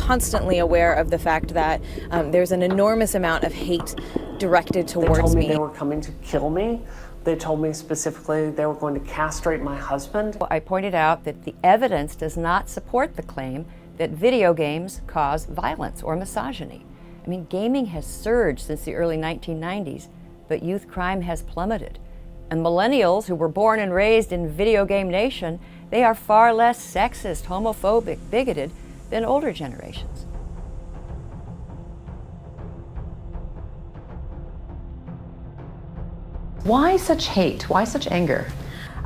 constantly aware of the fact that there's an enormous amount of hate directed towards me. They told me they were coming to kill me. They told me specifically they were going to castrate my husband. I pointed out that the evidence does not support the claim that video games cause violence or misogyny. I mean, gaming has surged since the early 1990s, but youth crime has plummeted. And millennials who were born and raised in video game nation, they are far less sexist, homophobic, bigoted than older generations. Why such hate? Why such anger?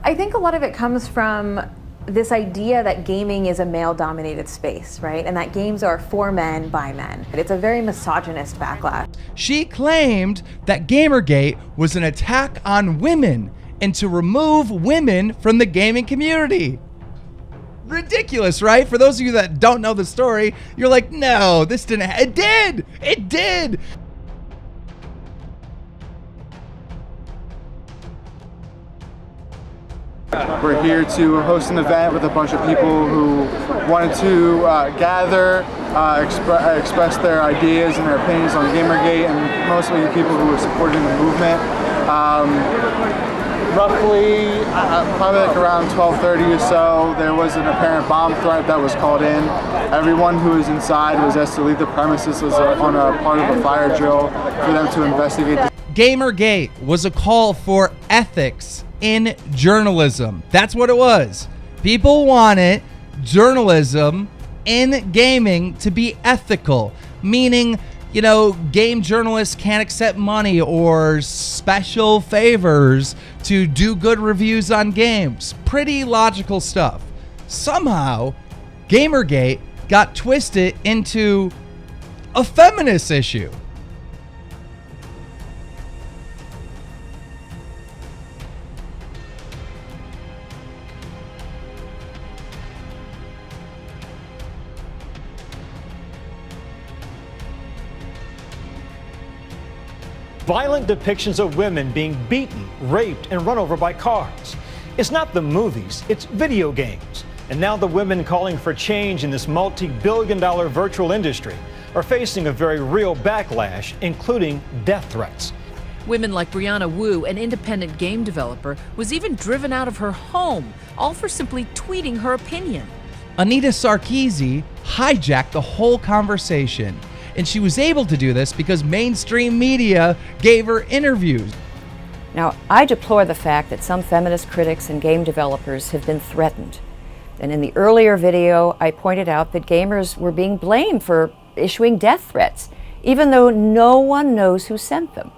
I think a lot of it comes from this idea that gaming is a male-dominated space, right? And that games are for men by men. It's a very misogynist backlash. She claimed that GamerGate was an attack on women and to remove women from the gaming community. Ridiculous, right? For those of you that don't know the story, you're like, no, this didn't. It did! It did! We're here to host an event with a bunch of people who wanted to gather, express their ideas and their opinions on GamerGate, and mostly people who were supporting the movement. Roughly, probably like around 12:30 or so, there was an apparent bomb threat that was called in. Everyone who was inside was asked to leave the premises, was on a part of a fire drill for them to investigate. GamerGate was a call for ethics in journalism. That's what it was. People wanted journalism in gaming to be ethical, meaning, you know, game journalists can't accept money or special favors to do good reviews on games. Pretty logical stuff. Somehow, GamerGate got twisted into a feminist issue. Violent depictions of women being beaten, raped, and run over by cars. It's not the movies, it's video games. And now the women calling for change in this multi-billion-dollar virtual industry are facing a very real backlash, including death threats. Women like Brianna Wu, an independent game developer, was even driven out of her home, all for simply tweeting her opinion. Anita Sarkeesian hijacked the whole conversation. And she was able to do this because mainstream media gave her interviews. Now, I deplore the fact that some feminist critics and game developers have been threatened. And in the earlier video, I pointed out that gamers were being blamed for issuing death threats, even though no one knows who sent them.